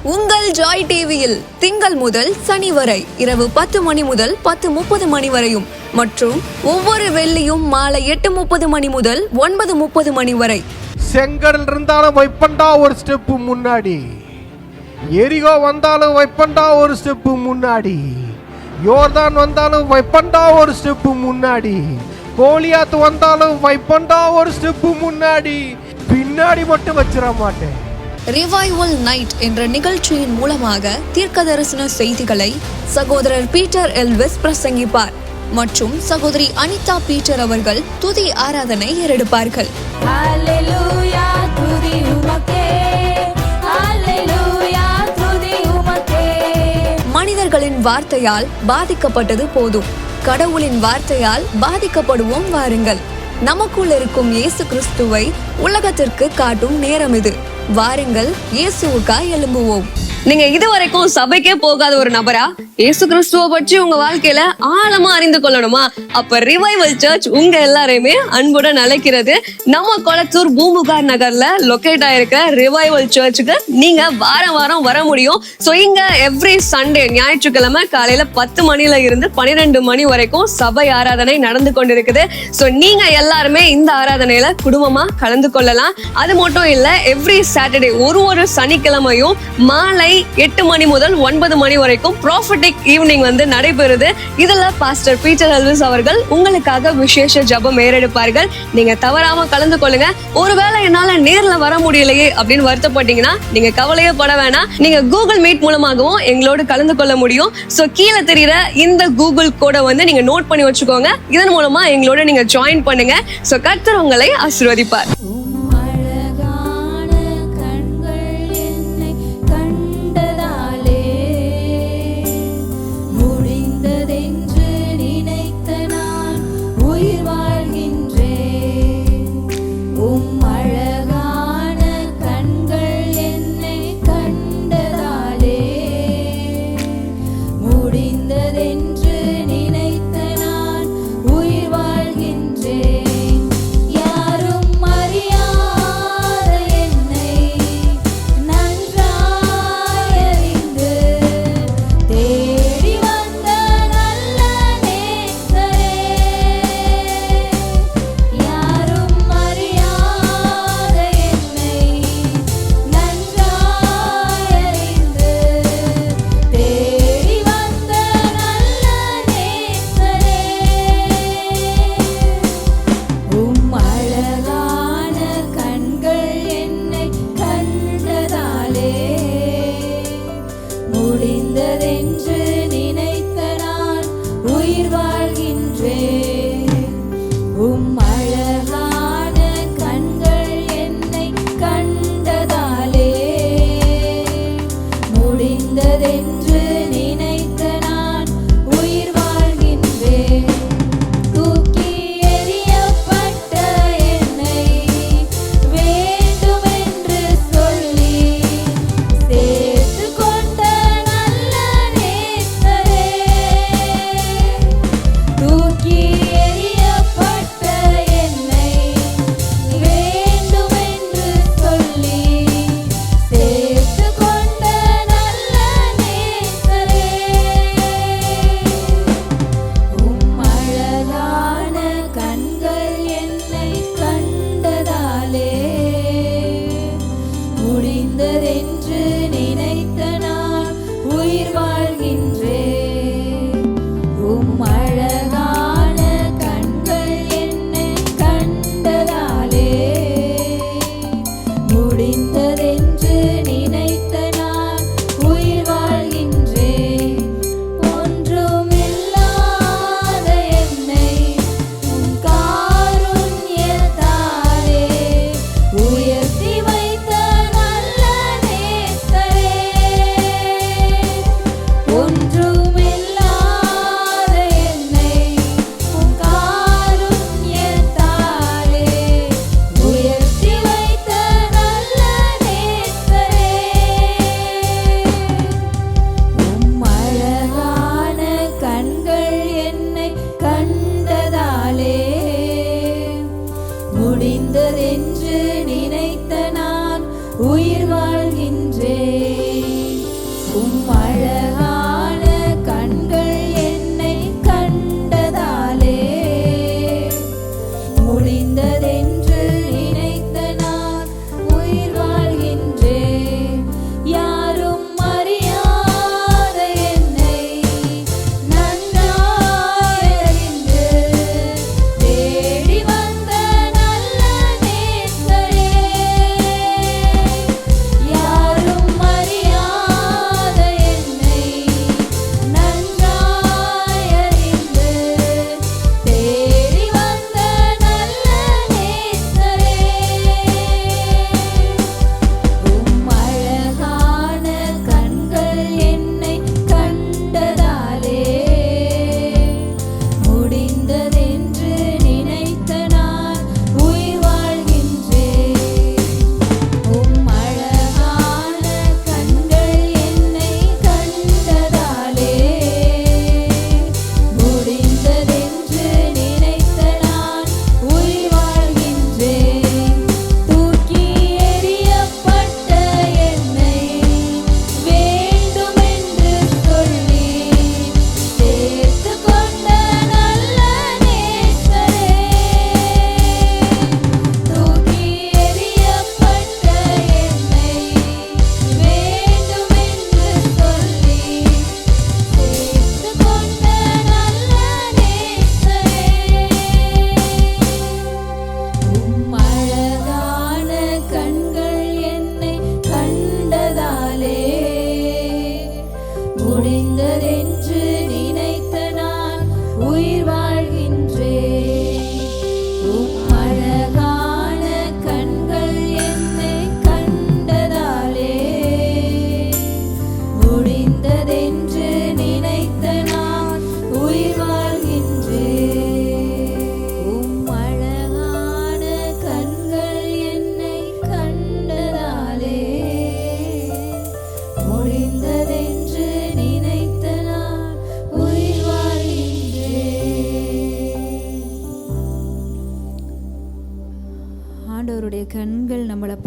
உங்கள் ஜாய் டிவியில் திங்கள் முதல் சனி வரை இரவு 10 மணி முதல் 10:30 மணி வரையும் மற்றும் ஒவ்வொரு வெள்ளியும் மாலை 8:30 மணி முதல் 9:30 மணி வரை. செங்கடல் இருந்தாலும் வைப்பண்டா ஒரு ஸ்டெப்பு முன்னாடி, எரிகோ வந்தாலும் வைப்பண்டா ஒரு ஸ்டெப்பு முன்னாடி, யோர்தான் வந்தாலும் வைப்பண்டா ஒரு ஸ்டெப்பு முன்னாடி, கோலியாத்து வந்தாலும் வைப்பண்டா ஒரு ஸ்டெப்பு முன்னாடி, பின்னாடி மட்டும் வச்சிட மாட்டேன். ரிவைவல் நைட் என்ற நிகழ்ச்சியின் மூலமாக தீர்க்க தரிசன செய்திகளை சகோதரர் பீட்டர் எல்விஸ் பிரசங்கிப்பார் மற்றும் சகோதரி அனிதா பீட்டர் அவர்கள் துதி ஆராதனை ஏறெடுப்பார்கள். மனிதர்களின் வார்த்தையால் பாதிக்கப்பட்டது போதும், கடவுளின் வார்த்தையால் பாதிக்கப்படுவோம் வாருங்கள். நமக்குள் இருக்கும் இயேசு கிறிஸ்துவை உலகத்திற்கு காட்டும் நேரம் இது. வாருங்கள், இயேசுவுக்காய் எழும்புவோம். நீங்க இதுவரைக்கும் சபைக்கே போகாத ஒரு நபரா இயேசு கிறிஸ்துவ பற்றி உங்க வாழ்க்கையில ஆழமா அறிந்து கொள்ளணுமா? அப்ப ரிவைவல் சர்ச் உங்க எல்லாரையுமே அன்புடன் அழைக்கிறது. நம்ம கொளத்தூர் பூம்புகார் நகர்ல லொகேட் ஆயிருக்கிற ரிவைவல் சர்ச்சுக்கு நீங்க வாரம் வாரம் வர முடியும். சோ இங்க எவ்ரி சண்டே ஞாயிற்றுக்கிழமை காலையில 10 மணில இருந்து 12 மணி வரைக்கும் சபை ஆராதனை நடந்து கொண்டிருக்குது. சோ நீங்க எல்லாருமே இந்த ஆராதனையில குடும்பமா கலந்து கொள்ளலாம். அது மட்டும் இல்ல, எவ்ரி சாட்டர்டே ஒரு சனிக்கிழமையும் மாலை 8 மணி முதல் 9 மணி வரைக்கும் ப்ராஃபட்டிக் ஈவினிங் நடைபெறுது. இதுல பாஸ்டர் பீட்டர் எல்விஸ் அவர்கள் உங்களுக்காக விசேஷ ஜெபம் ஏறெடுப்பார்கள். நீங்க தவறாம கலந்து கொள்ளுங்க. ஒருவேளை என்னால நேர்ல வர முடியலையே அப்படின்னு வருத்தப்பட்டீங்கன்னா நீங்க கவலையே பட வேணாம். நீங்க கூகுள் மீட் மூலமாகவும் எங்களோடு கலந்து கொள்ள முடியும். சோ கீழே தெரியுற இந்த கூகுள் கோடை நீங்க நோட் பண்ணி வச்சுக்கோங்க. இதன் மூலமா எங்களோட நீங்க ஜாயின் பண்ணுங்க. சோ கர்த்தர் உங்களை ஆசீர்வதிப்பார். யாரும் அறியா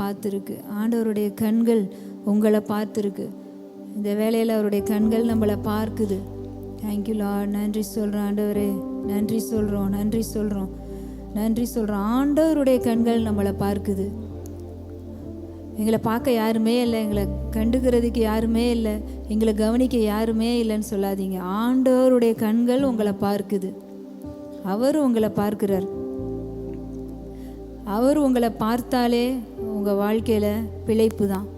பார்த்துருக்கு. ஆண்டவருடைய கண்கள் உங்களை பார்த்துருக்கு. இந்த வேளையில் அவருடைய கண்கள் நம்மளை பார்க்குது. Thank you Lord. நன்றி சொல்கிறோம் ஆண்டவரே, நன்றி சொல்கிறோம், நன்றி சொல்கிறோம், நன்றி சொல்கிறோம். ஆண்டவருடைய கண்கள் நம்மளை பார்க்குது. எங்களை பார்க்க யாருமே இல்லை, எங்களை கண்டுக்கிறதுக்கு யாருமே இல்லை, எங்களை கவனிக்க யாருமே இல்லைன்னு சொல்லாதீங்க. ஆண்டவருடைய கண்கள் உங்களை பார்க்குது. அவர் உங்களை பார்க்கிறார். அவர் உங்களை பார்த்தாலே உங்கள் வாழ்க்கையில் பிழைப்பு தான்.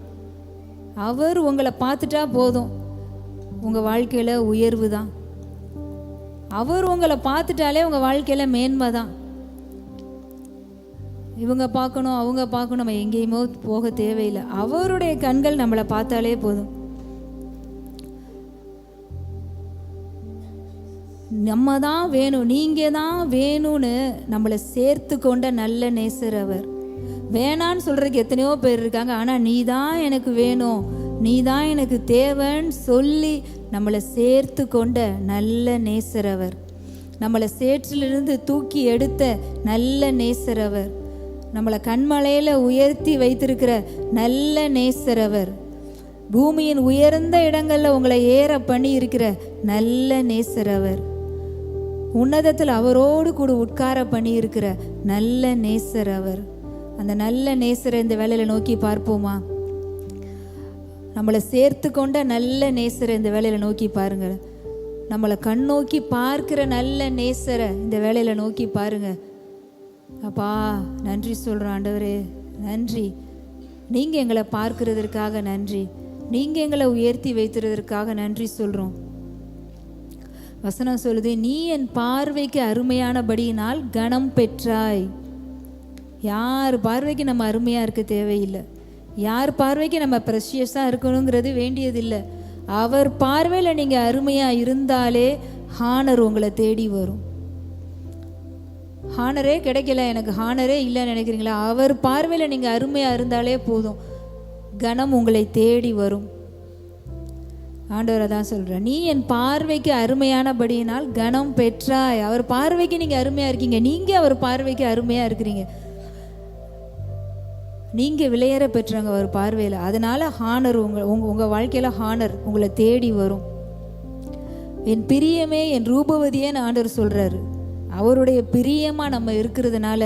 அவர் உங்களை பார்த்துட்டா போதும், உங்கள் வாழ்க்கையில் உயர்வு தான். அவர் உங்களை பார்த்துட்டாலே உங்கள் வாழ்க்கையில் மேன்மை தான். இவங்க பார்க்கணும், அவங்க பார்க்கணும், நம்ம எங்கேயுமோ போக தேவையில்லை. அவருடைய கண்கள் நம்மளை பார்த்தாலே போதும். நம்ம தான் வேணும், நீங்கள் தான் வேணும்னு நம்மளை சேர்த்து கொண்ட நல்ல நேசர் அவர். வேணான்னு சொல்கிறதுக்கு எத்தனையோ பேர் இருக்காங்க. ஆனால் நீ தான் எனக்கு வேணும், நீ தான் எனக்கு தேவைன்னு சொல்லி நம்மளை சேர்த்து கொண்ட நல்ல நேசர் அவர். நம்மளை சேற்றிலிருந்து தூக்கி எடுத்த நல்ல நேசர் அவர். நம்மளை கண்மலையில் உயர்த்தி வைத்திருக்கிற நல்ல நேசர் அவர். பூமியின் உயர்ந்த இடங்களில் உங்களை ஏற பண்ணி இருக்கிற நல்ல நேசர் அவர். உன்னதத்தில் அவரோடு கூட உட்கார பண்ணி இருக்கிற நல்ல நேசர் அவர். அந்த நல்ல நேசரை இந்த வேலையில் நோக்கி பார்ப்போமா? நம்மளை சேர்த்து கொண்ட நல்ல நேசரை இந்த வேலையில் நோக்கி பாருங்க. நம்மளை கண்ணோக்கி பார்க்கிற நல்ல நேசரை இந்த வேலையில் நோக்கி பாருங்க. அப்பா நன்றி சொல்கிறோம் ஆண்டவரே, நன்றி. நீங்கள் எங்களை பார்க்கிறதற்காக நன்றி, நீங்கள் எங்களை உயர்த்தி வைத்திருக்கிறதற்காக நன்றி சொல்கிறோம். வசனம் சொல்லுது, நீ என் பார்வைக்கு அருமையானபடியினால் கனம் பெற்றாய். யார் பார்வைக்கு நம்ம அருமையாக இருக்க தேவையில்லை, யார் பார்வைக்கு நம்ம ப்ரெஷியஸாக இருக்கணுங்கிறது வேண்டியதில்லை. அவர் பார்வையில் நீங்கள் அருமையாக இருந்தாலே ஹானர் உங்களை தேடி வரும். ஹானரே கிடைக்கல, எனக்கு ஹானரே இல்லைன்னு நினைக்கிறீங்களா? அவர் பார்வையில் நீங்கள் அருமையாக இருந்தாலே போதும், கனம் உங்களை தேடி வரும். ஆண்டவரை தான் சொல்கிறேன், நீ என் பார்வைக்கு அருமையானபடியினால் கனம் பெற்றாய். அவர் பார்வைக்கு நீங்கள் அருமையாக இருக்கீங்க, நீங்கள் அவர் பார்வைக்கு அருமையாக இருக்கிறீங்க, நீங்கள் விலையேற பெற்றவங்க அவர் பார்வையில். அதனால் ஹானர் உங்கள் வாழ்க்கையில் ஹானர் உங்களை தேடி வரும். என் பிரியமே என் ரூபவதியேன்னு ஆண்டவர் சொல்கிறாரு. அவருடைய பிரியமாக நம்ம இருக்கிறதுனால,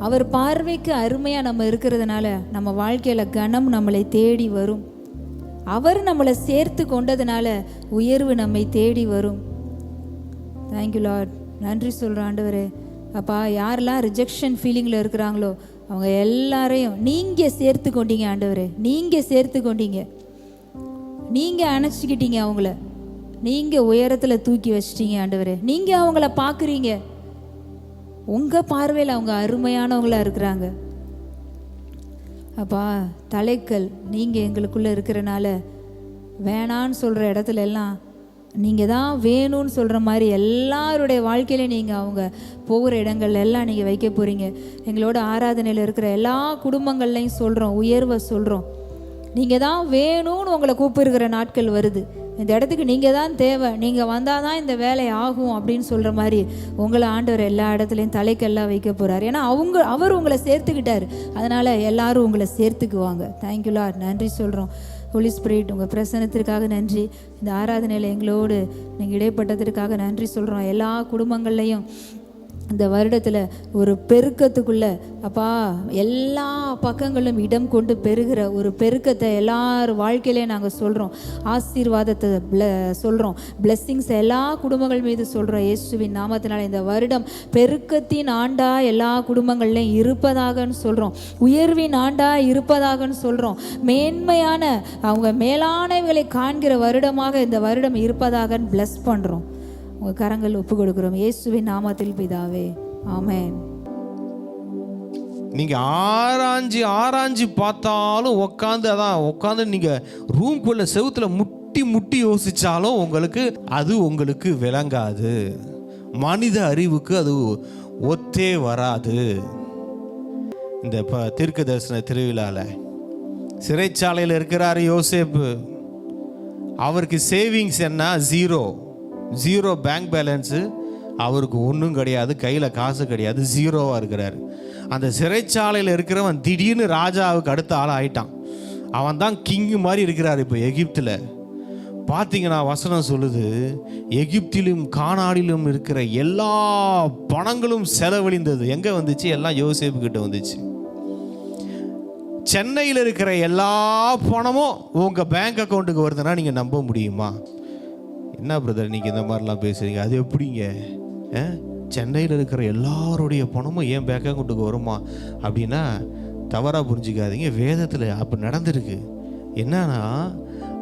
அவர் பார்வைக்கு அருமையாக நம்ம இருக்கிறதுனால நம்ம வாழ்க்கையில் கனம் நம்மளை தேடி வரும். அவர் நம்மளை சேர்த்து கொண்டதுனால உயர்வு நம்மை தேடி வரும். Thank you Lord. நன்றி சொல்கிறேன் ஆண்டவரே. அப்பா, யாரெல்லாம் ரிஜெக்ஷன் ஃபீலிங்கில் இருக்கிறாங்களோ அவங்க எல்லாரையும் நீங்கள் சேர்த்து கொண்டீங்க ஆண்டவரே. நீங்கள் சேர்த்து கொண்டீங்க, நீங்கள் அணைச்சிக்கிட்டீங்க, அவங்கள நீங்கள் உயரத்தில் தூக்கி வச்சிட்டீங்க ஆண்டவரே. நீங்கள் அவங்கள பார்க்குறீங்க, உங்கள் பார்வையில் அவங்க அருமையானவங்களாக இருக்கிறாங்க. அப்பா, தலைக்கல் நீங்கள் எங்களுக்குள்ளே இருக்கிறனால வேணான்னு சொல்கிற இடத்துல எல்லாம் நீங்கள் தான் வேணும்னு சொல்கிற மாதிரி எல்லாருடைய வாழ்க்கையிலையும் நீங்கள் அவங்க போகிற இடங்கள்ல எல்லாம் நீங்கள் வைக்க போகிறீங்க. எங்களோட ஆராதனையில் இருக்கிற எல்லா குடும்பங்கள்லையும் சொல்கிறோம், உயர்வை சொல்கிறோம். நீங்கள் தான் வேணும்னு உங்களை கூப்பிடுகிற நாட்கள் வருது. இந்த இடத்துக்கு நீங்கள் தான் தேவை, நீங்கள் வந்தால் தான் இந்த வேலை ஆகும் அப்படின்னு சொல்கிற மாதிரி உங்களை ஆண்டவர் எல்லா இடத்துலையும் தலைக்கெல்லாம் வைக்க போகிறார். ஏன்னா அவர் உங்களை சேர்த்துக்கிட்டார், அதனால் எல்லாரும் உங்களை சேர்த்துக்குவாங்க. Thank you Lord. நன்றி சொல்கிறோம். ஹோலி ஸ்பிரிட், உங்கள் பிரசன்னத்திற்காக நன்றி. இந்த ஆராதனையில் எங்களோடு நீங்கள் இடைப்பட்டதற்காக நன்றி சொல்கிறோம். எல்லா குடும்பங்கள்லையும் இந்த வருடத்தில் ஒரு பெருக்கத்துக்குள்ளே அப்பா எல்லா பக்கங்களும் இடம் கொண்டு பெருகிற ஒரு பெருக்கத்தை எல்லார் வாழ்க்கையிலே நாங்கள் சொல்கிறோம். ஆசீர்வாதத்தை சொல்கிறோம், பிளெஸ்ஸிங்ஸ் எல்லா குடும்பங்கள் மீது சொல்கிறோம். இயேசுவின் நாமத்தினால் இந்த வருடம் பெருக்கத்தின் ஆண்டா எல்லா குடும்பங்கள்லையும் இருப்பதாகன்னு சொல்கிறோம். உயர்வின் ஆண்டா இருப்பதாகன்னு சொல்கிறோம். மேன்மையான அவங்க மேலானவைகளை காண்கிற வருடமாக இந்த வருடம் இருப்பதாகன்னு பிளஸ் பண்ணுறோம். உங்கள் கரங்கள் ஒப்பு கொடுக்குறோம் இயேசுவின் நாமத்தில் பிதாவே, ஆமென். நீங்கள் ஆராய்ஞ்சு பார்த்தாலும் உட்காந்து நீங்கள் ரூம்குள்ளே செவுத்துல முட்டி யோசித்தாலும் உங்களுக்கு விளங்காது. மனித அறிவுக்கு அது ஒத்தே வராது. இந்த தீர்க்க தரிசன திருவிழாவில் சிறைச்சாலையில் இருக்கிறார் யோசேப்பு. அவருக்கு சேவிங்ஸ் என்ன? Zero bank balance. அவருக்கு ஒன்றும் கிடையாது, கையில் காசு கிடையாது, ஜீரோவாக இருக்கிறார். அந்த சிறைச்சாலையில் இருக்கிறவன் திடீர்னு ராஜாவுக்கு அடுத்த ஆள் ஆயிட்டான். அவன் தான் கிங்கு மாதிரி இருக்கிறார் இப்போ எகிப்தில். பார்த்தீங்கன்னா வசனம் சொல்லுது, எகிப்திலும் கானானிலும் இருக்கிற எல்லா பணங்களும் செலவழிந்தது. எங்கே வந்துச்சு? எல்லாம் யோசேப்பு கிட்ட வந்துச்சு. சென்னையில் இருக்கிற எல்லா பணமும் உங்கள் பேங்க் அக்கௌண்ட்டுக்கு வருதுன்னா நீங்கள் நம்ப முடியுமா? என்ன பிரதர் நீங்கள் இந்த மாதிரிலாம் பேசுகிறீங்க, அது எப்படிங்க? சென்னையில் இருக்கிற எல்லாருடைய பணமும் ஏன் பேங்க் அக்கௌண்ட்டுக்கு வருமா அப்படின்னா தவறாக புரிஞ்சுக்காதீங்க. வேதத்தில் அப்போ நடந்திருக்கு. என்னன்னா,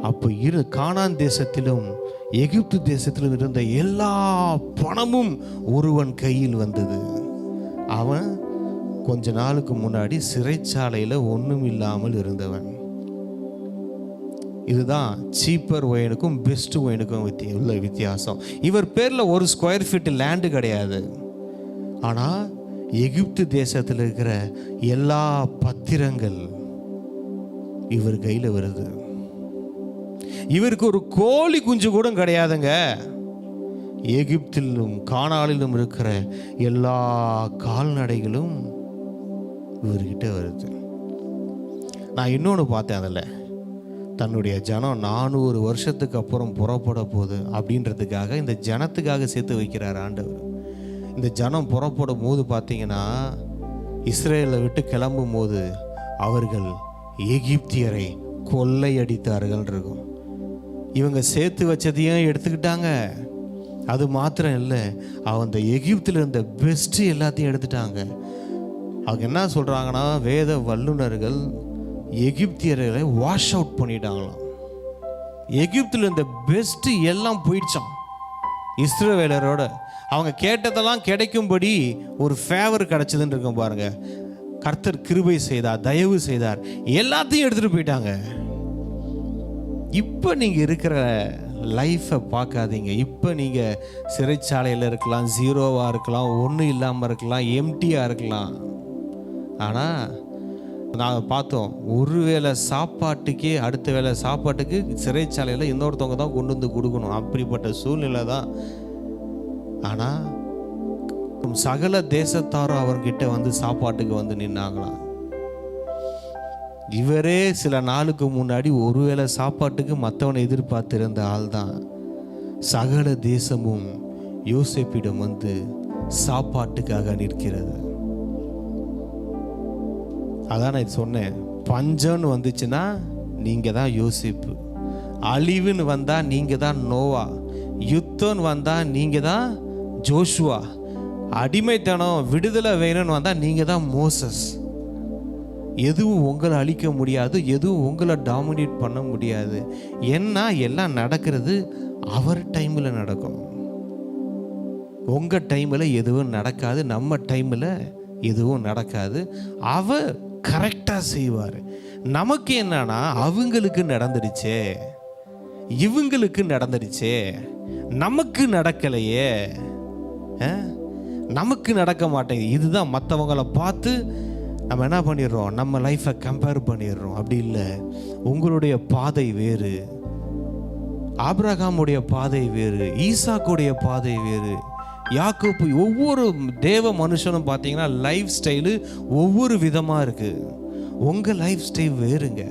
அப்போ கானான் தேசத்திலும் எகிப்து தேசத்திலும் இருந்த எல்லா பணமும் ஒருவன் கையில் வந்தது. அவன் கொஞ்ச நாளுக்கு முன்னாடி சிறைச்சாலையில் ஒன்றும் இல்லாமல் இருந்தவன். இதுதான் சீப்பர் ஒயினுக்கும் பெஸ்ட் ஒயினுக்கும் உள்ள வித்தியாசம். இவர் பேரில் ஒரு ஸ்கொயர் ஃபீட் லேண்டு கிடையாது. ஆனால் எகிப்து தேசத்தில் இருக்கிற எல்லா பத்திரங்கள் இவர் கையில் வருது. இவருக்கு ஒரு கோழி குஞ்சு கூட கிடையாதுங்க. எகிப்திலும் கானானிலும் இருக்கிற எல்லா கால்நடைகளும் இவர்கிட்ட வருது. நான் இன்னொன்று பார்த்தேன், அதில் தன்னுடைய ஜனம் 400 வருஷத்துக்கு அப்புறம் புறப்பட போகுது அப்படின்றதுக்காக இந்த ஜனத்துக்காக சேர்த்து வைக்கிறார் ஆண்டவர். இந்த ஜனம் புறப்படும் போது பார்த்தீங்கன்னா, இஸ்ரேலை விட்டு கிளம்பும் போது அவர்கள் எகிப்தியரை கொள்ளையடித்தார்கள் இருக்கும். இவங்க சேர்த்து வச்சதையும் எடுத்துக்கிட்டாங்க. அது மாத்திரம் இல்லை, அந்த எகிப்தில் இருந்த பெஸ்ட்டு எல்லாத்தையும் எடுத்துட்டாங்க. அவங்க என்ன சொல்கிறாங்கன்னா, வேத வல்லுநர்கள் எகிப்தியர்களை வாஷ் அவுட் பண்ணிட்டாங்களாம். எகிப்தில் இருந்த பெஸ்ட்டு எல்லாம் போயிடுச்சான். இஸ்ரவேலரோட அவங்க கேட்டதெல்லாம் கிடைக்கும்படி ஒரு ஃபேவர் கிடச்சதுன்னு இருக்கும் பாருங்க. கர்த்தர் கிருபை செய்தார், தயவு செய்தார், எல்லாத்தையும் எடுத்துகிட்டு போயிட்டாங்க. இப்போ நீங்கள் இருக்கிற லைஃப்பை பார்க்காதீங்க. இப்போ நீங்கள் சிறைச்சாலையில் இருக்கலாம், ஜீரோவாக இருக்கலாம், ஒன்றும் இல்லாமல் இருக்கலாம், எம்டியாக இருக்கலாம். ஆனால் நாங்கள் பார்த்தோம், ஒரு வேளை சாப்பாட்டுக்கே அடுத்த வேளை சாப்பாட்டுக்கு சிறைச்சாலையில் இன்னொருத்தவங்க தான் கொண்டு வந்து கொடுக்கணும். அப்படிப்பட்ட சூழ்நிலை தான். ஆனால் சகல தேசத்தாரும் அவர்கிட்ட வந்து சாப்பாட்டுக்கு வந்து நின்னாங்களாம். இவரே சில நாளுக்கு முன்னாடி ஒருவேளை சாப்பாட்டுக்கு மற்றவனை எதிர்பார்த்திருந்த ஆள் தான். சகல தேசமும் யோசேப்பிடம் வந்து சாப்பாட்டுக்காக நிற்கிறது. அதான் நான் சொன்னேன், பஞ்சம்னு வந்துச்சுன்னா நீங்கள் தான் யோசேப்பு, அழிவுன்னு வந்தால் நீங்கள் தான் நோவா, யுத்தம்னு வந்தால் நீங்கள் தான் ஜோஷுவா, அடிமைத்தனம் விடுதலை வேணும்னு வந்தால் நீங்கள் தான் மோசஸ். எதுவும் உங்களை அழிக்க முடியாது, எதுவும் உங்களை டாமினேட் பண்ண முடியாது. ஏன்னா எல்லாம் நடக்கிறது அவர் டைமில் நடக்கும். உங்கள் டைமில் எதுவும் நடக்காது, நம்ம டைமில் எதுவும் நடக்காது. அவர் கரெக்டாக செய்வார். நமக்கு என்னன்னா, அவங்களுக்கு நடந்துடுச்சே, இவங்களுக்கு நடந்துடுச்சே, நமக்கு நடக்கலையே, நமக்கு நடக்க மாட்டேங்குது. இதுதான் மற்றவங்களை பார்த்து நம்ம என்ன பண்ணிடுறோம், நம்ம லைஃப்பை கம்பேர் பண்ணிடுறோம். அப்படி இல்லை, உங்களுடைய பாதை வேறு, ஆபிரகாமுடைய பாதை வேறு, ஈசாக்குடைய பாதை வேறு, யாக்கோப்பு. ஒவ்வொரு தேவ மனுஷனும் பார்த்தீங்கன்னா லைஃப் ஸ்டைலு ஒவ்வொரு விதமாக இருக்குது. உங்கள் லைஃப் ஸ்டைல் வேறுங்க,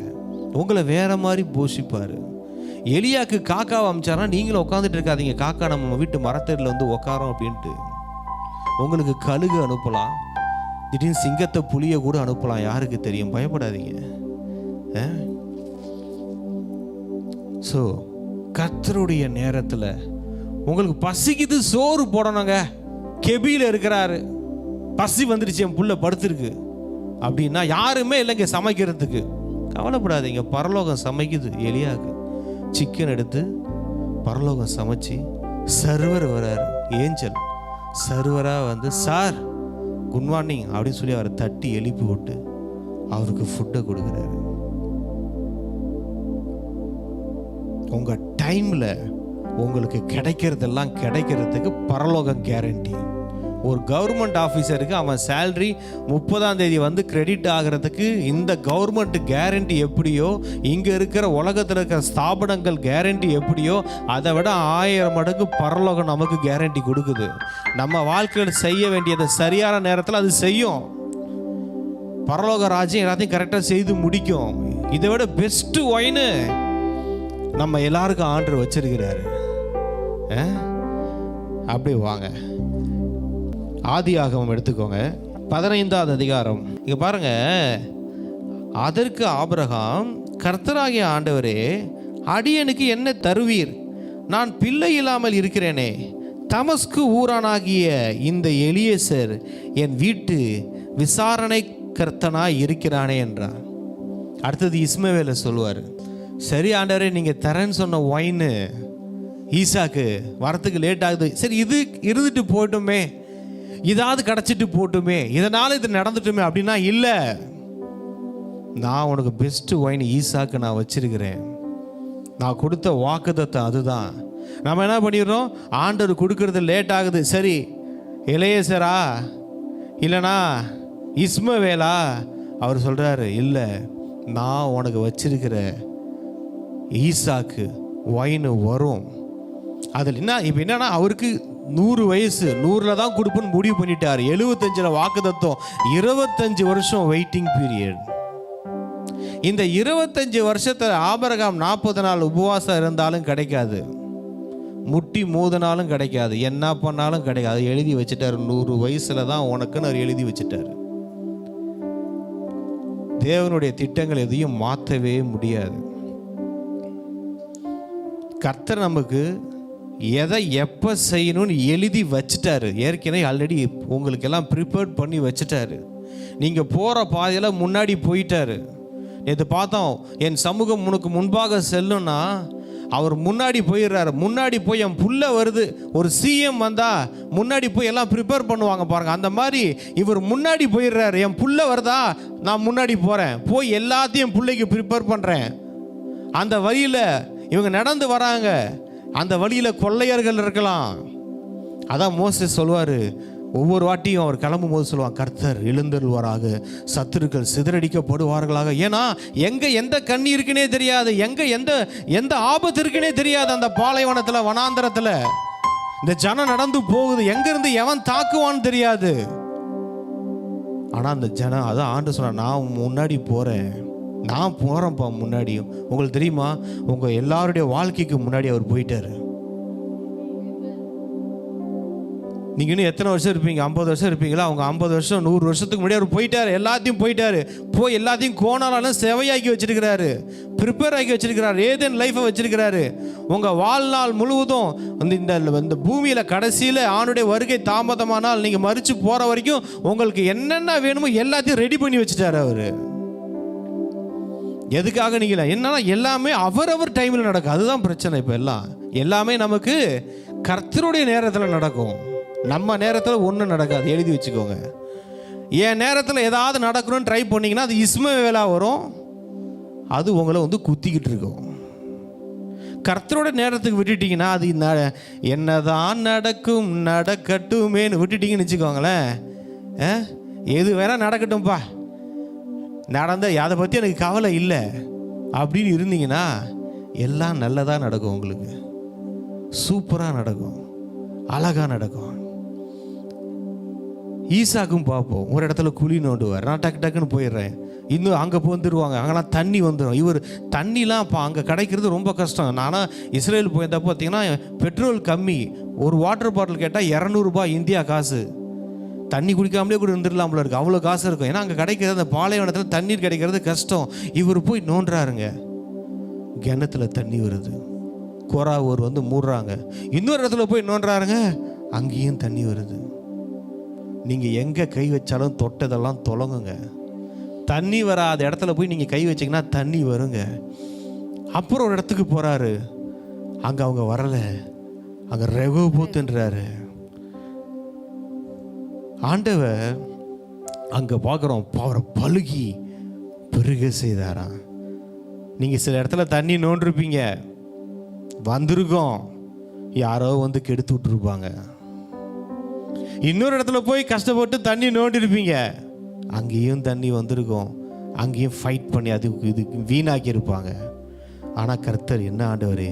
உங்களை வேற மாதிரி போஷிப்பார். எலியாக்கு காக்காவை அமிச்சாரா, நீங்களும் உட்காந்துட்டு இருக்காதீங்க, காக்கா நம்ம வீட்டு மரத்தடியில் வந்து உட்காரோம் அப்படின்ட்டு. உங்களுக்கு கழுகு அனுப்பலாம், திடீர்னு சிங்கத்தை புளியை கூட அனுப்பலாம், யாருக்கு தெரியும், பயப்படாதீங்க. ஸோ கர்த்தருடைய நேரத்தில் உங்களுக்கு பசிக்குது, சோறு போடணுங்க, கெபியில் இருக்கிறாரு, பசி வந்துடுச்சு, என் புள்ள படுத்துருக்கு அப்படின்னா யாருமே இல்லைங்க சமைக்கிறதுக்கு. கவலைப்படாதீங்க, பரலோகம் சமைக்குது. எலியாவுக்கு சிக்கன் எடுத்து பரலோகம் சமைச்சு சர்வர் வராரு, ஏஞ்சல் சர்வராக வந்து சார் குட் மார்னிங் அப்படின்னு சொல்லி அவரை தட்டி எழுப்பி விட்டு அவருக்கு ஃபுட்டை கொடுக்குறாரு. உங்கள் டைமில் உங்களுக்கு கிடைக்கிறதெல்லாம் கிடைக்கிறதுக்கு பரலோகம் கேரண்டி. ஒரு கவர்மெண்ட் ஆஃபீஸருக்கு அவன் சேல்ரி 30ஆம் தேதி வந்து கிரெடிட் ஆகிறதுக்கு இந்த கவர்மெண்ட் கேரண்டி எப்படியோ, இங்கே இருக்கிற உலகத்தில் இருக்கிற ஸ்தாபனங்கள் கேரண்டி எப்படியோ, அதை விட 1000 மடங்கு பரலோகம் நமக்கு கேரண்டி கொடுக்குது. நம்ம வாழ்க்கையில் செய்ய வேண்டியதை சரியான நேரத்தில் அது செய்யும். பரலோக ராஜ்யம் எல்லாத்தையும் கரெக்டாக செய்து முடிக்கும். இதை விட பெஸ்ட்டு ஒயின் நம்ம எல்லாருக்கும் ஆண்டவர் வச்சிருக்கிறாரு. அப்படி வாங்க, ஆதியாகமம் எடுத்துக்கோங்க, 15வது அதிகாரம். இங்க பாருங்க, அதற்கு ஆபிரகாம், கர்த்தராகிய ஆண்டவரே, அடியனுக்கு என்ன தருவீர்? நான் பிள்ளை இல்லாமல் இருக்கிறேனே. தமஸ்கு ஊரானாகிய இந்த எலியேசர் என் வீட்டு விசாரணை கர்த்தனாய் இருக்கிறானே என்றார். அடுத்தது இஸ்மவேலை சொல்லுவார். சரி ஆண்டவரே, நீங்கள் தரேன்னு சொன்ன ஒயின் ஈசாக்கு வரத்துக்கு லேட் ஆகுது. சரி, இது இருந்துட்டு போட்டுமே, இதாவது கிடச்சிட்டு போட்டுமே, இதனால் இது நடந்துட்டுமே அப்படின்னா, இல்லை, நான் உனக்கு பெஸ்ட்டு ஒயின் ஈசாக்கு நான் வச்சிருக்கிறேன். நான் கொடுத்த வாக்குத்தத்தம் அதுதான். நம்ம என்ன பண்ணிடுறோம், ஆண்டவர் கொடுக்கறது லேட் ஆகுது. சரி, எலியேசரா இல்லைனா இஸ்மவேலா? அவர் சொல்கிறாரு, இல்லை, நான் உனக்கு வச்சிருக்கிற ஈசாக்கு ஒயின் வரும். அதில் என்ன இப்போ என்னன்னா, அவருக்கு 100 வயசு, 100ல் தான் கொடுப்புன்னு முடிவு பண்ணிட்டார். 75ல் வாக்குத்தத்தம், 25 வருஷம் வெயிட்டிங் பீரியட். இந்த 25 வருஷத்தில் ஆபிரகாம் 40 நாள் உபவாசம் இருந்தாலும் கிடைக்காது, முட்டி மோதினாலும் கிடைக்காது, என்ன பண்ணாலும் கிடைக்காது. எழுதி வச்சுட்டார், 100 வயசுல தான் உனக்குன்னு அவர் எழுதி வச்சுட்டார். தேவனுடைய திட்டங்கள் எதையும் மாற்றவே முடியாது. கர்த்தர் நமக்கு எதை எப்போ செய்யணும்னு எழுதி வச்சுட்டாரு. ஏற்கனவே ஆல்ரெடி உங்களுக்கெல்லாம் ப்ரிப்பேர்ட் பண்ணி வச்சுட்டாரு. நீங்கள் போகிற பாதையில் முன்னாடி போயிட்டாரு. நேற்று பார்த்தோம், என் சமூகம் உனக்கு முன்பாக செல்லும்னா அவர் முன்னாடி போயிடுறாரு. முன்னாடி போய் என் புள்ள வருது, ஒரு சிஎம் வந்தால் முன்னாடி போய் எல்லாம் ப்ரிப்பேர் பண்ணுவாங்க பாருங்கள், அந்த மாதிரி இவர் முன்னாடி போயிடுறாரு. என் புள்ள வருதா, நான் முன்னாடி போகிறேன், போய் எல்லாத்தையும் பிள்ளைக்கு ப்ரிப்பேர் பண்ணுறேன். அந்த வழியில் இவங்க நடந்து வராங்க, அந்த வழியில் கொள்ளையர்கள் இருக்கலாம். அதான் மோசே சொல்லுவார், ஒவ்வொரு வாட்டியும் அவர் கிளம்பும் போது சொல்லுவாங்க, கர்த்தர் எழுந்தருள்வாராக, சத்துருக்கள் சிதறடிக்கப்படுவார்களாக. ஏன்னா எங்கே எந்த கண்ணி இருக்குன்னே தெரியாது, எங்கே எந்த ஆபத்து இருக்குன்னே தெரியாது. அந்த பாலைவனத்தில், வனாந்தரத்தில் இந்த ஜனம் நடந்து போகுது, எங்கேருந்து எவன் தாக்குவான்னு தெரியாது. ஆனால் அந்த ஜனம், அதான் ஆண்டு சொன்னார், நான் முன்னாடி போகிறேன், நான் போகிறேன்ப்பா முன்னாடியும். உங்களுக்கு தெரியுமா, உங்கள் எல்லாருடைய வாழ்க்கைக்கு முன்னாடி அவர் போயிட்டார். நீங்கள் இன்னும் எத்தனை வருஷம் இருப்பீங்க? 50 வருஷம் இருப்பீங்களா? அவங்க 50 வருஷம் 100 வருஷத்துக்கு முன்னாடி அவர் போயிட்டார். எல்லாத்தையும் போயிட்டார். போய் எல்லாத்தையும் கோணாலும் செவையாக்கி வச்சிருக்கிறாரு, ப்ரிப்பேர் ஆக்கி வச்சிருக்கிறாரு, ஏதேன் லைஃபை வச்சிருக்கிறாரு. உங்கள் வாழ்நாள் முழுவதும் இந்த பூமியில் கடைசியில் ஆணுடைய வருகை தாமதமானால் நீங்கள் மறித்து போகிற வரைக்கும் உங்களுக்கு என்னென்ன வேணுமோ எல்லாத்தையும் ரெடி பண்ணி வச்சுட்டாரு அவர். எதுக்காக நீங்கள் என்னன்னா, எல்லாமே அவரவர் டைமில் நடக்கும். அதுதான் பிரச்சனை. இப்போ எல்லாமே நமக்கு கர்த்தருடைய நேரத்தில் நடக்கும். நம்ம நேரத்தில் ஒன்றும் நடக்காது, எழுதி வச்சுக்கோங்க. என் நேரத்தில் ஏதாவது நடக்கணும்னு ட்ரை பண்ணிங்கன்னா அது இஸ்மவேலா வரும், அது உங்களை குத்திக்கிட்டு இருக்கும். கர்த்தரோட நேரத்துக்கு விட்டுட்டிங்கன்னா அது என்னதான் நடக்கும் நடக்கட்டுமேன்னு விட்டுட்டிங்கன்னு வச்சுக்கோங்களேன். எது வேணால் நடக்கட்டும்ப்பா, நடந்த அதை பற்றி எனக்கு கவலை இல்லை அப்படின்னு இருந்தீங்கன்னா எல்லாம் நல்லதாக நடக்கும். உங்களுக்கு சூப்பராக நடக்கும், அழகாக நடக்கும். ஈசாக்கும் பார்ப்போம், ஒரு இடத்துல குழி நோண்டுவார், நான் டக்கு டக்குன்னு போயிடுறேன், இன்னும் அங்கே வந்துடுவாங்க, அங்கெல்லாம் தண்ணி வந்துடும். இவர் தண்ணிலாம் இப்போ அங்கே கிடைக்கிறது ரொம்ப கஷ்டம். நானும் இஸ்ரேல் போயிருந்தப்போ பார்த்தீங்கன்னா பெட்ரோல் கம்மி, ஒரு வாட்டர் பாட்டில் கேட்டால் 200 ரூபாய் இந்தியா காசு. தண்ணி குடிக்காமலே கூட இருந்துடலாம்ல இருக்குது, அவ்வளோ காசு இருக்கும். ஏன்னா அங்கே கிடைக்கிறது, அந்த பாலைவனத்தில் தண்ணீர் கிடைக்கிறது கஷ்டம். இவர் போய் நோண்டுறாருங்க, கிணத்துல தண்ணி வருது, கொராவூர் மூடுறாங்க. இன்னொரு இடத்துல போய் நோண்டுறாருங்க, அங்கேயும் தண்ணி வருது. நீங்கள் எங்கே கை வச்சாலும் தொட்டதெல்லாம் தொலங்குங்க. தண்ணி வராத இடத்துல போய் நீங்கள் கை வச்சிங்கன்னா தண்ணி வருங்க. அப்புறம் ஒரு இடத்துக்கு போகிறாரு, அங்கே அவங்க வரலை, அங்கே ரெகோபோத்துன்றாரு. ஆண்டவர் அங்கே பார்க்குறோம், அவரை பழுகி பெருக செய்தாராம். நீங்கள் சில இடத்துல தண்ணி நோண்டிருப்பீங்க, வந்திருக்கோம், யாரோ கெடுத்து விட்டுருப்பாங்க. இன்னொரு இடத்துல போய் கஷ்டப்பட்டு தண்ணி நோண்டிருப்பீங்க, அங்கேயும் தண்ணி வந்திருக்கும், அங்கேயும் ஃபைட் பண்ணி இதுக்கு வீணாக்கி இருப்பாங்க. ஆனால் கர்த்தர், என்ன ஆண்டவரே,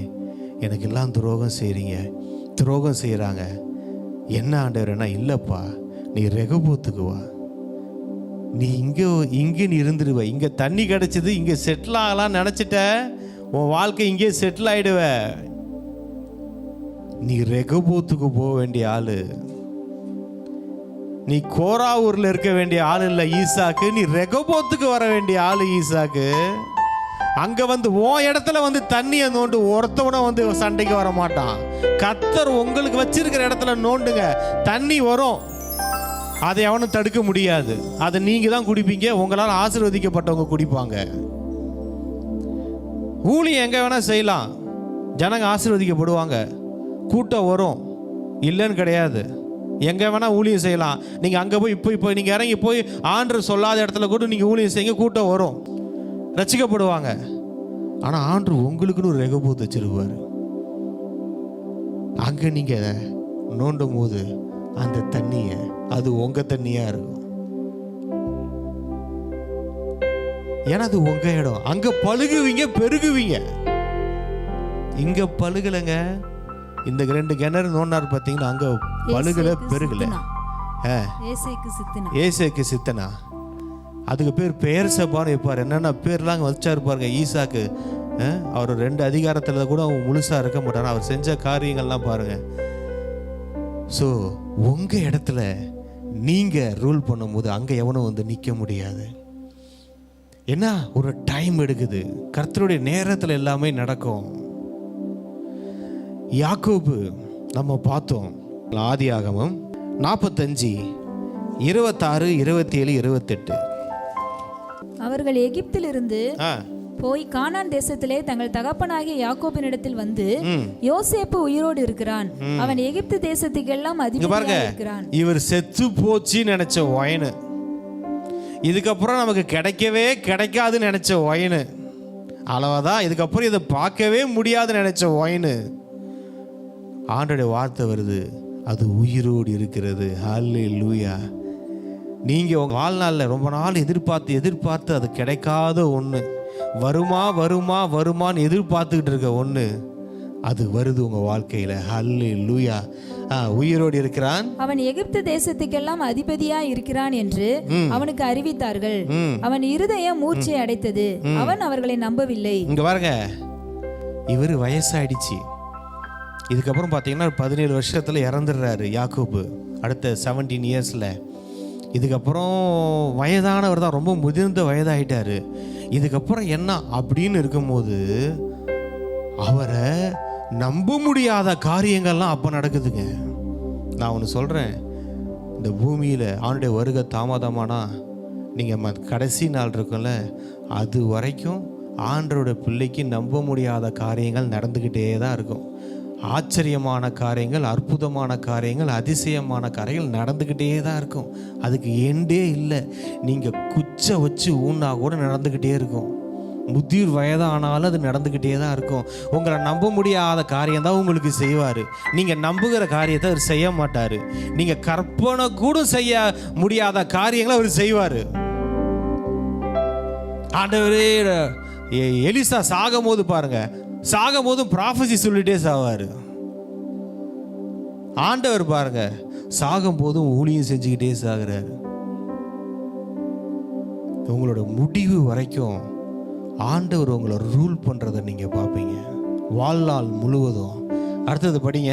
எனக்கு எல்லாம் துரோகம் செய்கிறாங்க, என்ன ஆண்டவரேனா, இல்லைப்பா, நீ ரெகோபோத்துக்கு வா, நீ இங்கே நீ இருந்துருவ. இங்கே தண்ணி கிடச்சிது, இங்கே செட்டில் ஆகலாம்னு நினச்சிட்ட, உன் வாழ்க்கை இங்கே செட்டில் ஆகிடுவ. நீ ரெகோபோத்துக்கு போக வேண்டிய ஆளு. நீ கோராவூரில் இருக்க வேண்டிய ஆள் இல்லை ஈசாக்கு, நீ ரெகோபோத்துக்கு வர வேண்டிய ஆளு ஈசாக்கு. அங்கே வந்து உன் இடத்துல வந்து தண்ணியை நோண்டு ஒருத்தவன வந்து சண்டைக்கு வர மாட்டான். கர்த்தர் உங்களுக்கு வச்சிருக்கிற இடத்துல நோண்டுங்க, தண்ணி வரும். அதை எவனும் தடுக்க முடியாது. அதை நீங்கள் தான் குடிப்பீங்க, உங்களால் ஆசீர்வதிக்கப்பட்டவங்க குடிப்பாங்க. ஊழியம் எங்கே வேணால் செய்யலாம், ஜனங்க ஆசீர்வதிக்கப்படுவாங்க, கூட்டம் வரும், இல்லைன்னு கிடையாது. எங்கே வேணால் ஊழியம் செய்யலாம். நீங்கள் அங்கே போய் இப்போ நீங்கள் இறங்கி போய் ஆண்டவர் சொல்லாத இடத்துல கூட நீங்கள் ஊழியம் செய்யுங்க, கூட்டம் வரும், ரட்சிக்கப்படுவாங்க. ஆனால் ஆண்டவர் உங்களுக்குன்னு ஒரு ரெகோபோத் வச்சிருப்பார். அங்கே நீங்கள் நோண்டும் போது அந்த தண்ணியை அது உங்கள் தண்ணியாக இருக்கும். ஏன்னா அது உங்கள் இடம். அங்கே பழுகுவீங்க, பெருகுவீங்க. இங்கே பழுகலைங்க. இந்த 2 கிணறு நோண்டார் பார்த்தீங்கன்னா, அங்கே பழுகலை, பெருகலை. ஏசேக்கு சித்தனா, அதுக்கு பேர் பெயர் சபான்னு வைப்பார். என்னென்ன பேர்லாம் அங்கே வச்சாரு பாருங்க. ஈசாக்கு அவர் 2 அதிகாரத்தில் கூட அவங்க முழுசாக இருக்க மாட்டார். அவர் செஞ்ச காரியங்கள்லாம் பாருங்கள். ஸோ உங்கள் இடத்துல நீங்கள் ரூல் பண்ணும்போது அங்கே எவனும் வந்து நிற்க முடியாது. ஏன்னா ஒரு டைம் எடுக்குது. கர்த்தருடைய நேரத்தில் எல்லாமே நடக்கும். யாக்கோபு நம்ம பார்த்தோம், ஆதியாகமம் 45, 26, 27, 28. அவர்கள் எகிப்திலிருந்து போய் கானான் தேசத்திலே தங்கள் தகப்பனாகிய யாக்கோபினிடத்தில் வந்து, யோசேப்பு உயிரோடு இருக்கிறான், அவன் எகிப்து தேசத்துக்கெல்லாம் அதிபதியாக இருக்கிறான். இவர் செத்து போச்சுன்னு நினைச்ச ஒயனு, இதுக்கப்புறம் நமக்கு கிடைக்கவே கிடைக்காதுன்னு நினைச்ச ஒயனு, அளவாதான் இதுக்கப்புறம் இதை பார்க்கவே முடியாதுன்னு நினைச்ச ஒயனு, ஆண்டோடைய வார்த்தை வருது, அது உயிரோடு இருக்கிறது. ஹல்லேலூயா. நீங்கள் உங்கள் வாழ்நாளில் ரொம்ப நாள் எதிர்பார்த்து அது கிடைக்காத ஒன்று, வருமா வருமா வருமான்னு எதிர்பார்த்துக்கிட்டு இருக்க ஒன்று, அது வருது உங்கள் வாழ்க்கையில். ஹல்லேலூயா. உயிரோடு இருக்கிறான், அவன் எகிப்து தேசத்துக்கெல்லாம் அதிபதியா இருக்கிறான் என்று அவனுக்கு அறிவித்தார்கள். அவன் இருதயம் மூர்ச்சை அடைத்தது, அவன் அவர்களை நம்பவில்லை. இங்க பாருங்க, இவர் வயசாயிடுச்சு. இதுக்கப்புறம் பார்த்தீங்கன்னா 17 வருஷத்தில் இறந்துடுறாரு யாக்கோபு, அடுத்த 17 இயர்ஸில். இதுக்கப்புறம் வயதானவர் தான், ரொம்ப முதிர்ந்த வயதாகிட்டார். இதுக்கப்புறம் என்ன அப்படின்னு இருக்கும்போது அவரை நம்ப முடியாத காரியங்கள்லாம் அப்போ நடக்குதுங்க. நான் ஒன்று சொல்கிறேன், இந்த பூமியில் அவனுடைய வருகை தாமதமானா நீங்கள் கடைசி நாள் இருக்கும்ல, அது வரைக்கும் ஆண்டவரோட பிள்ளைக்கு நம்ப முடியாத காரியங்கள் நடந்துக்கிட்டே தான் இருக்கும். ஆச்சரியமான காரியங்கள், அற்புதமான காரியங்கள், அதிசயமான காரியங்கள் நடந்துக்கிட்டே தான் இருக்கும். அதுக்கு எண்டே இல்லை. நீங்கள் குச்சை வச்சு ஊன்னா கூட நடந்துக்கிட்டே இருக்கும். முதிர் வயதானாலும் அது நடந்துக்கிட்டே தான் இருக்கும். உங்களை நம்ப முடியாத காரியம் தான் உங்களுக்கு செய்வார். நீங்கள் நம்புகிற காரியத்தை அவர் செய்ய மாட்டார். நீங்கள் கற்பனை கூட செய்ய முடியாத காரியங்களை அவர் செய்வார். ஆண்டவரே, எலிசா சாகும் போது பாருங்க, சாகும் போதும் ப்ராஃபஸி சொல்லிட்டே சாவார். ஆண்டவர் பாருங்க, சாகும் போதும் ஊழியம் செஞ்சுக்கிட்டே சாகிறார். உங்களோட முடிவு வரைக்கும் ஆண்டவர் உங்களை ரூல் பண்றதை நீங்க பார்ப்பீங்க வாழ்நாள் முழுவதும். அடுத்தது படிங்க.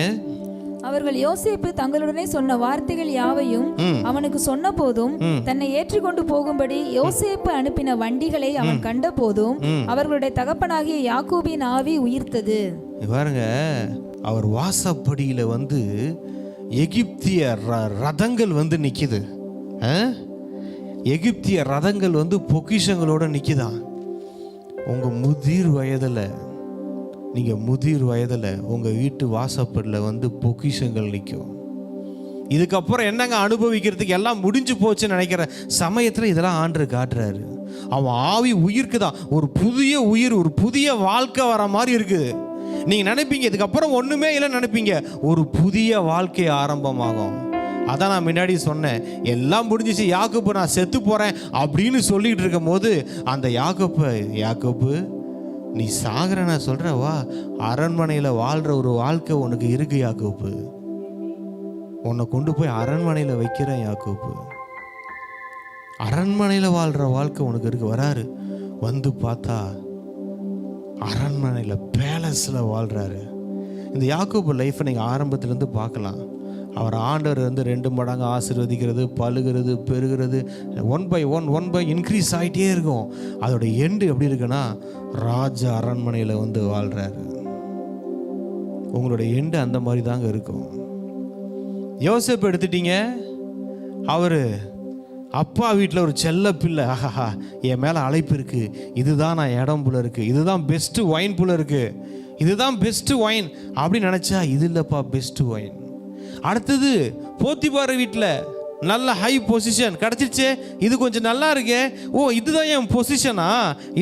அவர்கள் யோசேப்பு தங்களுடனே சொன்ன வார்த்தைகள் யாவையும் அவனுக்கு சொன்ன போதும், தன்னை ஏற்றிக்கொண்டு போகும்படி யோசேப்பு அனுப்பின வண்டிகளை அவன் கண்ட போதும், அவர்களுடைய தகப்பனாகிய யாக்கோபின் ஆவி உயிர்த்தது. பாருங்க, அவர் வாசப்படியில வந்து எகிப்திய ரதங்கள் வந்து நிக்குது. எகிப்திய ரதங்கள் வந்து பொக்கிஷங்களோட நிக்குதான். உங்க முதிர் வயதில் உங்கள் வீட்டு வாசப்படில் வந்து பொக்கிஷங்கள் நிற்கும். இதுக்கப்புறம் என்னங்க அனுபவிக்கிறதுக்கு, எல்லாம் முடிஞ்சு போச்சுன்னு நினைக்கிற சமயத்தில் இதெல்லாம் ஆண்டவர் காட்டுறாரு. அவன் ஆவி உயிர்க்குதான், ஒரு புதிய உயிர், ஒரு புதிய வாழ்க்கை வர மாதிரி இருக்குது. நீங்கள் நினைப்பீங்க இதுக்கப்புறம் ஒன்றுமே இல்லைன்னு நினைப்பீங்க, ஒரு புதிய வாழ்க்கை ஆரம்பமாகும். அதான் நான் முன்னாடி சொன்னேன், எல்லாம் முடிஞ்சிச்சு, யாக்கோபு நான் செத்து போகிறேன் அப்படின்னு சொல்லிகிட்டு இருக்கும் போது அந்த யாக்கோபு நீ சாகிற, நான் சொல்கிறேன் வா, அரண்மனையில் வாழ்கிற ஒரு வாழ்க்கை உனக்கு இருக்கு யாக்கோபு, உன்னை கொண்டு போய் அரண்மனையில் வைக்கிறேன் யாக்கோபு. அரண்மனையில் வாழ்கிற வாழ்க்கை உனக்கு இருக்கு. வராரு, வந்து பார்த்தா அரண்மனையில் பேலஸில் வாழ்கிறாரு. இந்த யாக்கோபு லைஃப்பை நீங்கள் ஆரம்பத்துலேருந்து பார்க்கலாம். அவர் ஆண்டவர் வந்து 2 மடங்கு ஆசீர்வதிக்கிறது, பழுகிறது, பெருகிறது, ஒன் பை இன்க்ரீஸ் ஆகிட்டே இருக்கும். அதோட எண்டு எப்படி இருக்குன்னா ராஜா அரண்மனையில் வந்து வாழ்கிறாரு. உங்களோட எண்டு அந்த மாதிரி தாங்க இருக்கும். யோசேப்பு எடுத்துட்டீங்க, அவர் அப்பா வீட்டில் ஒரு செல்ல பிள்ளை. ஆஹா, என் மேலே அழைப்பு இருக்குது, இதுதான் நான் இடம் போல இருக்குது, இதுதான் பெஸ்ட்டு ஒயின் போல இருக்குது, இதுதான் பெஸ்ட்டு ஒயின் அப்படின்னு நினச்சா இது இல்லைப்பா பெஸ்ட்டு ஒயின். அடுத்தது போத்திபார் வீட்டில் நல்ல ஹை பொசிஷன் கிடச்சிருச்சே, இது கொஞ்சம் நல்லா இருக்கே, ஓ இதுதான் என் பொசிஷனா,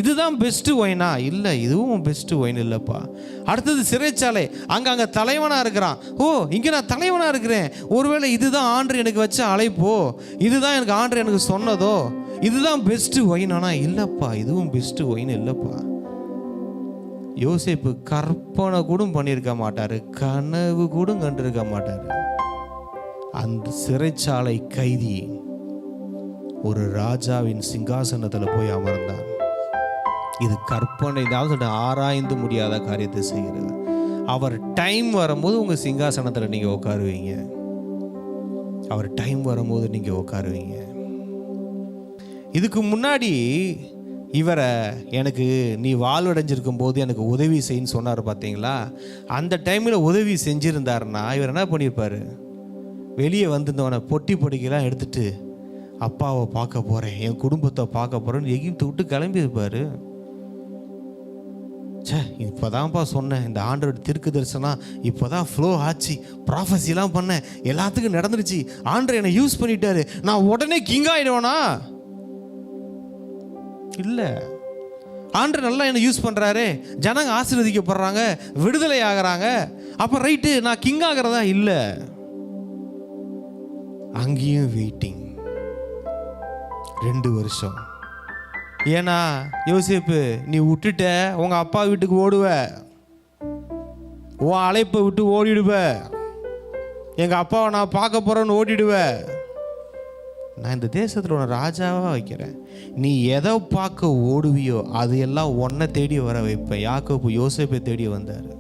இதுதான் பெஸ்ட்டு ஒயினா, இல்லை இதுவும் பெஸ்ட்டு ஒயின் இல்லைப்பா. அடுத்தது சிறைச்சாலை, அங்கே தலைவனாக இருக்கிறான், ஓ இங்கே நான் தலைவனாக இருக்கிறேன், ஒருவேளை இதுதான் ஆண்டவர் எனக்கு வச்ச அழைப்போ, இதுதான் எனக்கு ஆண்டவர் எனக்கு சொன்னதோ, இதுதான் பெஸ்ட்டு ஒயினானா, இல்லைப்பா இதுவும் பெஸ்ட்டு ஒயின் இல்லைப்பா. யோசேப்பு கற்பனை கூட பண்ணியிருக்க மாட்டார், கனவு கூட கண்டிருக்க மாட்டார். அந்த சிறைச்சாலை கைதி ஒரு ராஜாவின் சிங்காசனத்தில் போய் அமர்ந்தான். இது கற்பனை தான், ஆராய்ந்து முடியாத காரியத்தை செய்கிறவர். அவர் டைம் வரும்போது உங்கள் சிங்காசனத்தில் நீங்கள் உட்காருவீங்க. அவர் டைம் வரும்போது நீங்கள் உட்காருவீங்க. இதுக்கு முன்னாடி இவரை எனக்கு நீ வாழ்வடைஞ்சிருக்கும் போது எனக்கு உதவி செய்யின்னு சொன்னார் பார்த்தீங்களா, அந்த டைமில் உதவி செஞ்சுருந்தாருன்னா இவர் என்ன பண்ணியிருப்பார், வெளியே வந்திருந்தவனை பொட்டி பொடிக்கெல்லாம் எடுத்துட்டு அப்பாவை பார்க்க போகிறேன், என் குடும்பத்தை பார்க்க போகிறேன்னு எகிப்து விட்டு கிளம்பியிருப்பார். சே இப்போதான்ப்பா சொன்னேன், இந்த ஆண்டோட திருக்கு தரிசனம் இப்போ தான் ஃப்ளோ ஆச்சு, ப்ராஃபஸிலாம் பண்ணேன், எல்லாத்துக்கும் நடந்துருச்சு, ஆண்டர் என்னை யூஸ் பண்ணிட்டாரு, நான் உடனே கிங் ஆகிடுவேனா? இல்லை, ஆண்டர் நல்லா என்னை யூஸ் பண்ணுறாரு, ஜனங்க ஆசீர்வதிக்கப்படுறாங்க, விடுதலை ஆகிறாங்க, அப்போ ரைட்டு நான் கிங் ஆகிறதா? இல்லை, அங்கேயும் வெயிட்டிங் 2 வருஷம். ஏன்னா யோசேப்பு நீ விட்டுட்ட உங்கள் அப்பா வீட்டுக்கு ஓடுவ, உன் அழைப்பை விட்டு ஓடிடுவ, எங்கள் அப்பாவை நான் பார்க்க போகிறேன்னு ஓடிடுவ, நான் இந்த தேசத்தில் உன்னை ராஜாவாக வைக்கிறேன், நீ எதை பார்க்க ஓடுவியோ அது எல்லாம் உன்னை தேடி வர வைப்பேன். யாக்கோபு யோசேப்பை தேடி வந்தார்.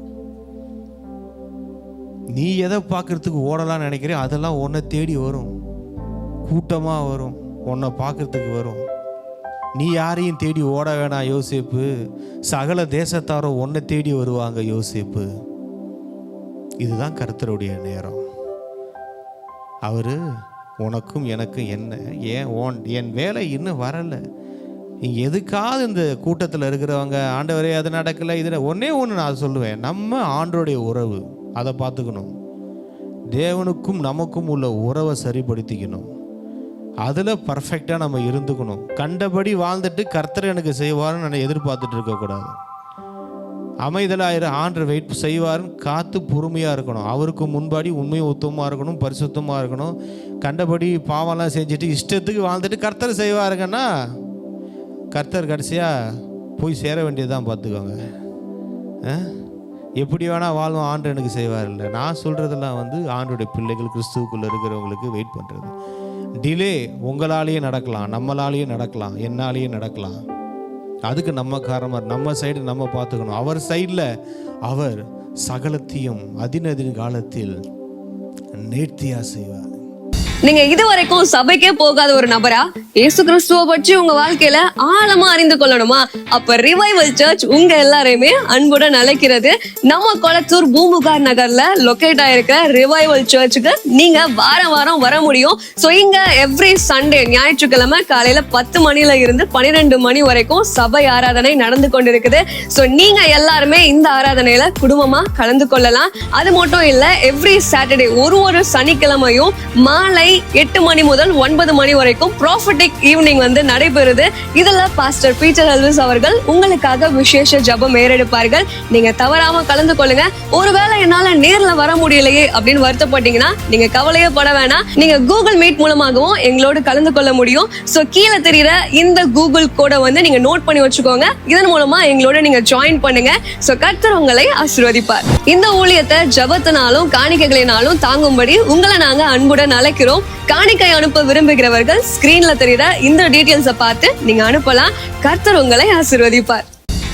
நீ எதை பார்க்கறதுக்கு ஓடலாம்னு நினைக்கிறேன் அதெல்லாம் உன்னை தேடி வரும், கூட்டமாக வரும், உன்னை பார்க்கறதுக்கு வரும். நீ யாரையும் தேடி ஓட வேணாம் யோசேப்பு, சகல தேசத்தாரும் உன்னை தேடி வருவாங்க யோசேப்பு. இதுதான் கர்த்தருடைய நேரம். அவர் உனக்கும் எனக்கும் என்ன, ஏன் என் வேலை இன்னும் வரலை, நீங்கள் எதுக்காவது இந்த கூட்டத்தில் இருக்கிறவங்க ஆண்டவரே அது நடக்கலை இது ஒன்றே ஒன்று நான் சொல்லுவேன், நம்ம ஆண்டோடைய உறவு அதை பார்த்துக்கணும், தேவனுக்கும் நமக்கும் உள்ள உறவை சரிப்படுத்திக்கணும், அதில் பர்ஃபெக்டாக நம்ம இருந்துக்கணும். கண்டபடி வாழ்ந்துட்டு கர்த்தர் எனக்கு செய்வார்னு நான் எதிர்பார்த்துட்டு இருக்கக்கூடாது. அமைதலாயிர ஆண்டர் வெயிட் செய்வாருன்னு காத்து பொறுமையாக இருக்கணும். அவருக்கு முன்பாடி உண்மையும் உத்தமமாக இருக்கணும், பரிசுத்தமாக இருக்கணும். கண்டபடி பாவம்லாம் செஞ்சுட்டு இஷ்டத்துக்கு வாழ்ந்துட்டு கர்த்தர் செய்வாருங்கன்னா கர்த்தர் கடைசியாக போய் சேர வேண்டியதுதான். பார்த்துக்கோங்க, எப்படி வேணால் வாழ்வோம், ஆண்டு எனக்கு செய்வார் இல்லை. நான் சொல்கிறதெல்லாம் ஆண்டோடைய பிள்ளைகள் கிறிஸ்துவுக்குள்ளே இருக்கிறவங்களுக்கு வெயிட் பண்ணுறது. டிலே உங்களாலேயே நடக்கலாம், நம்மளாலேயே நடக்கலாம், என்னாலேயே நடக்கலாம். அதுக்கு நம்ம காரணமாக நம்ம சைடு நம்ம பார்த்துக்கணும். அவர் சைடில் அவர் சகலத்தையும் அதினதின் காலத்தில் நேர்த்தியாக செய்வார். நீங்க இதுவரைக்கும் சபைக்கே போகாத ஒரு நபரா இயேசு கிறிஸ்துவ பற்றி உங்க வாழ்க்கையில ஆழமா அறிந்து கொள்ளணுமா? அப்ப ரிவைவல் சர்ச் உங்க எல்லாரையுமே அன்புடன் அழைக்கிறது. நம்ம கொளத்தூர் பூம்புகார் நகர்ல லொகேட் ஆயிருக்க ரிவைவல் சர்ச்சுக்கு நீங்க வாரம் வாரம் வர முடியும். சோ இங்க எவ்ரி சண்டே ஞாயிற்றுக்கிழமை காலையில 10 மணில இருந்து 12 மணி வரைக்கும் சபை ஆராதனை நடந்து கொண்டிருக்குது. சோ நீங்க எல்லாருமே இந்த ஆராதனையில குடும்பமா கலந்து கொள்ளலாம். அது மட்டும் இல்ல, எவ்ரி சாட்டர்டே ஒரு சனிக்கிழமையும் மாலை 8 மணி முதல் 9 மணி வரைக்கும் ப்ராஃபட்டிக் ஈவினிங் நடைபெறுது. இதுல பாஸ்டர் பீட்டர் எல்விஸ் அவர்கள் உங்களுக்காக விசேஷ ஜெபம் ஏறெடுப்பார்கள். நீங்க தவறாம கலந்து கொள்ளுங்க. ஒருவேளை என்னால நேர்ல வர முடியலையே அப்படின்னு வருத்தப்பட்டீங்கன்னா நீங்க கவலையே பட வேணாம். நீங்க கூகுள் மீட் மூலமாகவும் எங்களோடு கலந்து கொள்ள முடியும். சோ கீழே தெரியுற இந்த கூகுள் கோட நீங்க நோட் பண்ணி வச்சுக்கோங்க. இதன் மூலமா எங்களோட நீங்க ஜாயின் பண்ணுங்க. சோ கர்த்தர் உங்களை ஆசீர்வதிப்பார். இந்த ஊழியத்தை ஜெபத்தினாலும் காணிக்கைகளினாலும் தாங்கும்படி உங்களை நாங்க அன்புடன் அழைக்கிறோம். முடியும். காணிக்கை அனுப்ப விரும்புகிறவர்கள் ஸ்கிரீன்ல தெரியுற இந்த டீடைல்ஸை பார்த்து நீங்க அனுப்பலாம். கர்த்தர் உங்களை ஆசீர்வதிப்பார்.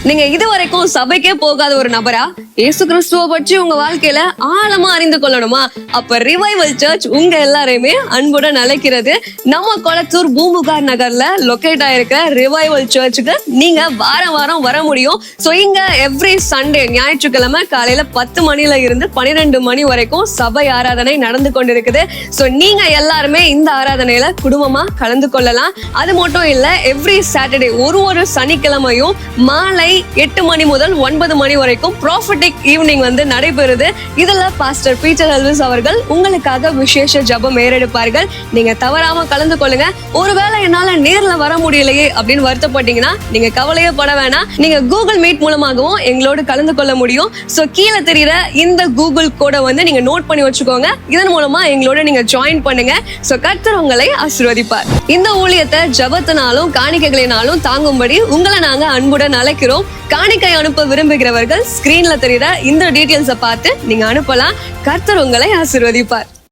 நீங்க இதுவரைக்கும் சபைக்கே போகாத ஒரு நபரா இயேசு கிறிஸ்துவ பற்றி உங்க வாழ்க்கையில ஆழமா அறிந்து கொள்ளணுமா? அப்ப ரிவைவல் சர்ச் உங்க எல்லாரையுமே அன்புடன் அழைக்கிறது. நம்ம கொளத்தூர் பூம்புகார் நகர்ல லொகேட் ஆயிருக்க ரிவைவல் சர்ச்சுக்கு நீங்க வாரம் வாரம் வர முடியும். சோ இங்க எவ்ரி சண்டே ஞாயிற்றுக்கிழமை காலையில 10 மணில இருந்து 12 மணி வரைக்கும் சபை ஆராதனை நடந்து கொண்டிருக்குது. சோ நீங்க எல்லாருமே இந்த ஆராதனையில குடும்பமா கலந்து கொள்ளலாம். அது மட்டும் இல்ல, எவ்ரி சாட்டர்டே ஒரு சனிக்கிழமையும் மாலை 8 மணி முதல் 9 மணி வரைக்கும் ப்ராஃபட்டிக் ஈவினிங் நடைபெறுது. இதுல பாஸ்டர் பீட்டர் எல்விஸ் அவர்கள் உங்களுக்காக விசேஷ ஜெபம் ஏறெடுப்பார்கள். நீங்க தவறாம கலந்து கொள்ளுங்க. ஒருவேளை என்னால நேர்ல வர முடியலையே அப்படின்னு வருத்தப்பட்டீங்கன்னா நீங்க கவலையே பட வேணாம். நீங்க கூகுள் மீட் மூலமாகவும் எங்களோடு கலந்து கொள்ள முடியும். சோ கீழே தெரியுற இந்த கூகுள் கோடை நீங்க நோட் பண்ணி வச்சுக்கோங்க. இதன் மூலமா எங்களோட நீங்க ஜாயின் பண்ணுங்க. சோ கர்த்தர் உங்களை ஆசீர்வதிப்பார். இந்த ஊழியத்தை ஜெபத்தினாலும் காணிக்கைகளினாலும் தாங்கும்படி உங்களை நாங்க அன்புடன் அழைக்கிறோம். காணிக்கை அனுப்ப விரும்புகிறவர்கள் ஸ்கிரீன்ல தெரியுற இந்த டீடைல்ஸை பார்த்து நீங்க அனுப்பலாம். கர்த்தர் உங்களை ஆசீர்வதிப்பார்.